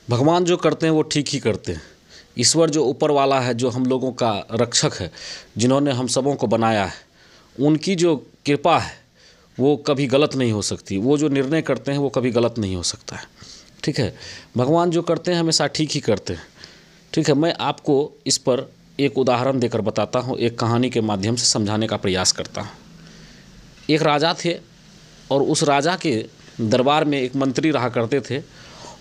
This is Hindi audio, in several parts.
भगवान जो करते हैं वो ठीक ही करते हैं। ईश्वर जो ऊपर वाला है, जो हम लोगों का रक्षक है, जिन्होंने हम सबों को बनाया है, उनकी जो कृपा है वो कभी गलत नहीं हो सकती। वो जो निर्णय करते हैं वो कभी गलत नहीं हो सकता है। ठीक है, भगवान जो करते हैं हमेशा ठीक ही करते हैं। ठीक है, मैं आपको इस पर एक उदाहरण देकर बताता हूँ, एक कहानी के माध्यम से समझाने का प्रयास करता हूँ। एक राजा थे और उस राजा के दरबार में एक मंत्री रहा करते थे।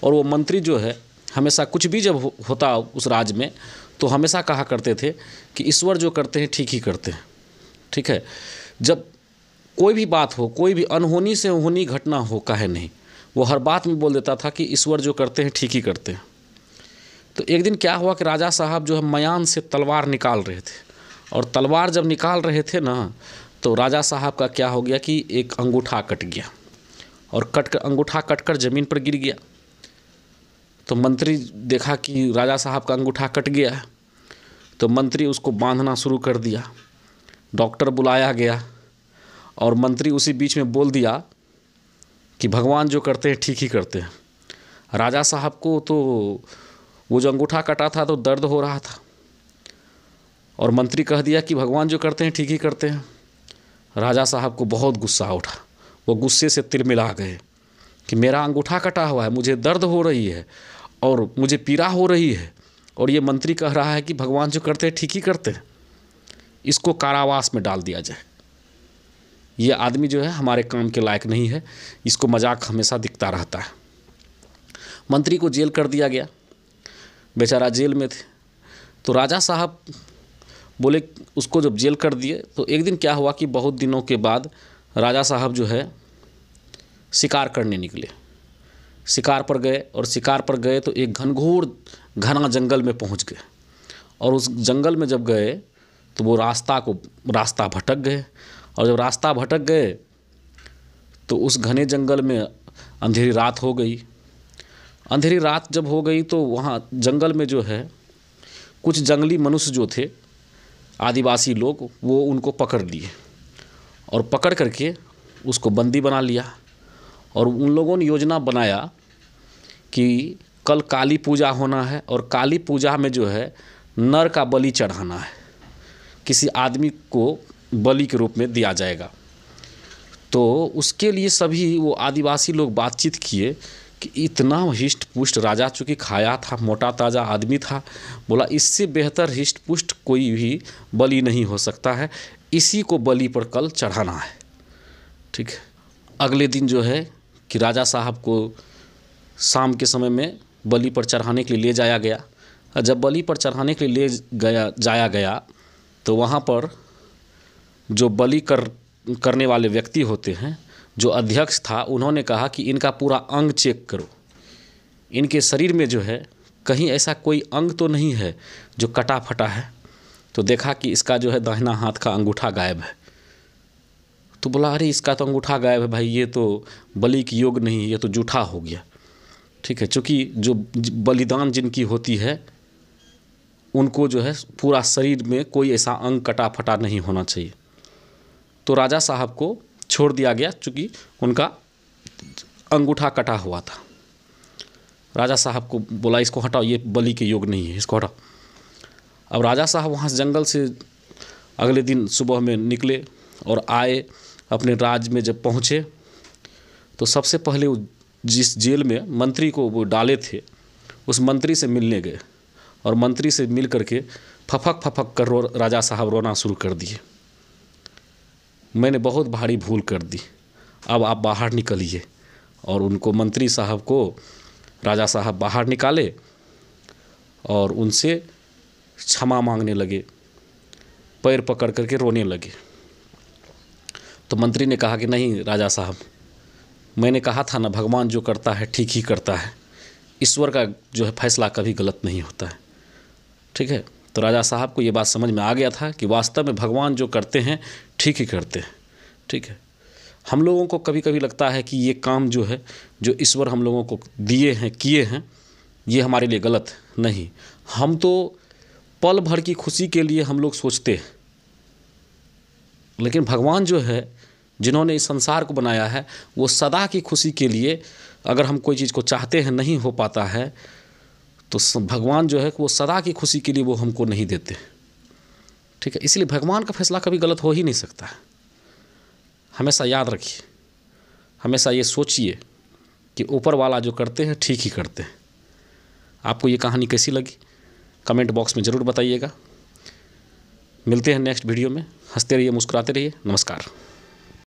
और वो मंत्री जो है हमेशा कुछ भी जब होता उस राज्य में तो हमेशा कहा करते थे कि ईश्वर जो करते हैं ठीक ही करते हैं। ठीक है, जब कोई भी बात हो, कोई भी अनहोनी से होनी घटना हो, काहे नहीं, वो हर बात में बोल देता था कि ईश्वर जो करते हैं ठीक ही करते हैं। तो एक दिन क्या हुआ कि राजा साहब जो है मयान से तलवार निकाल रहे थे, और तलवार जब निकाल रहे थे ना, तो राजा साहब का क्या हो गया कि एक अंगूठा कट गया, और अंगूठा कटकर ज़मीन पर गिर गया। तो मंत्री देखा कि राजा साहब का अंगूठा कट गया है, तो मंत्री उसको बांधना शुरू कर दिया। डॉक्टर बुलाया गया और मंत्री उसी बीच में बोल दिया कि भगवान जो करते हैं ठीक ही करते हैं। राजा साहब को तो वो जो अंगूठा कटा था तो दर्द हो रहा था, और मंत्री कह दिया कि भगवान जो करते हैं ठीक ही करते हैं। राजा साहब को बहुत गुस्सा उठा, वो गुस्से से तिलमिला गए कि मेरा अंगूठा कटा हुआ है, मुझे दर्द हो रही है और मुझे पीड़ा हो रही है, और ये मंत्री कह रहा है कि भगवान जो करते हैं ठीक ही करते हैं, इसको कारावास में डाल दिया जाए। ये आदमी जो है हमारे काम के लायक नहीं है, इसको मजाक हमेशा दिखता रहता है। मंत्री को जेल कर दिया गया, बेचारा जेल में थे। तो राजा साहब बोले, उसको जब जेल कर दिए तो एक दिन क्या हुआ कि बहुत दिनों के बाद राजा साहब जो है शिकार करने निकले। शिकार पर गए, और शिकार पर गए तो एक घनघोर घना जंगल में पहुंच गए। और उस जंगल में जब गए तो वो रास्ता भटक गए, और जब रास्ता भटक गए तो उस घने जंगल में अंधेरी रात हो गई। अंधेरी रात जब हो गई तो वहाँ जंगल में जो है कुछ जंगली मनुष्य जो थे, आदिवासी लोग, वो उनको पकड़ लिए, और पकड़ करके उसको बंदी बना लिया। और उन लोगों ने योजना बनाया कि कल काली पूजा होना है, और काली पूजा में जो है नर का बलि चढ़ाना है, किसी आदमी को बलि के रूप में दिया जाएगा। तो उसके लिए सभी वो आदिवासी लोग बातचीत किए कि इतना हिष्ट पुष्ट राजा, चूँकि खाया था, मोटा ताज़ा आदमी था, बोला इससे बेहतर हिष्ट पुष्ट कोई भी बलि नहीं हो सकता है, इसी को बलि पर कल चढ़ाना है। ठीक है, अगले दिन जो है कि राजा साहब को शाम के समय में बलि पर चढ़ाने के लिए ले जाया गया। और जब बलि पर चढ़ाने के लिए जाया गया तो वहाँ पर जो बलि करने वाले व्यक्ति होते हैं, जो अध्यक्ष था, उन्होंने कहा कि इनका पूरा अंग चेक करो, इनके शरीर में जो है कहीं ऐसा कोई अंग तो नहीं है जो कटा फटा है। तो देखा कि इसका जो है दाहिना हाथ का अंगूठा गायब है। तो बोला अरे इसका तो अंगूठा गायब है भाई, ये तो बलि की योग नहीं, ये तो जूठा हो गया। ठीक है, क्योंकि जो बलिदान जिनकी होती है उनको जो है पूरा शरीर में कोई ऐसा अंग कटा फटा नहीं होना चाहिए। तो राजा साहब को छोड़ दिया गया, चूँकि उनका अंगूठा कटा हुआ था। राजा साहब को बोला इसको हटाओ, ये बलि के योग नहीं है, इसको हटाओ। अब राजा साहब वहाँ से जंगल से अगले दिन सुबह में निकले और आए, अपने राज्य में जब पहुँचे तो सबसे पहले जिस जेल में मंत्री को वो डाले थे, उस मंत्री से मिलने गए, और मंत्री से मिल करके फफक फफक कर राजा साहब रोना शुरू कर दिए। मैंने बहुत भारी भूल कर दी, अब आप बाहर निकलिए। और उनको मंत्री साहब को राजा साहब बाहर निकाले और उनसे क्षमा मांगने लगे, पैर पकड़ करके रोने लगे। तो मंत्री ने कहा कि नहीं राजा साहब, मैंने कहा था ना, भगवान जो करता है ठीक ही करता है, ईश्वर का जो है फैसला कभी गलत नहीं होता है। ठीक है, तो राजा साहब को ये बात समझ में आ गया था कि वास्तव में भगवान जो करते हैं ठीक ही करते हैं। ठीक है, हम लोगों को कभी कभी लगता है कि ये काम जो है, जो ईश्वर हम लोगों को दिए हैं, किए हैं, ये हमारे लिए गलत नहीं। हम तो पल भर की खुशी के लिए हम लोग सोचते हैं, लेकिन भगवान जो है, जिन्होंने इस संसार को बनाया है, वो सदा की खुशी के लिए, अगर हम कोई चीज़ को चाहते हैं नहीं हो पाता है, तो भगवान जो है वो सदा की खुशी के लिए वो हमको नहीं देते, ठीक है। इसलिए भगवान का फैसला कभी गलत हो ही नहीं सकता है। हमेशा याद रखिए, हमेशा ये सोचिए कि ऊपर वाला जो करते हैं ठीक ही करते हैं। आपको ये कहानी कैसी लगी कमेंट बॉक्स में ज़रूर बताइएगा। मिलते हैं नेक्स्ट वीडियो में। हंसते रहिए, मुस्कुराते रहिए। नमस्कार।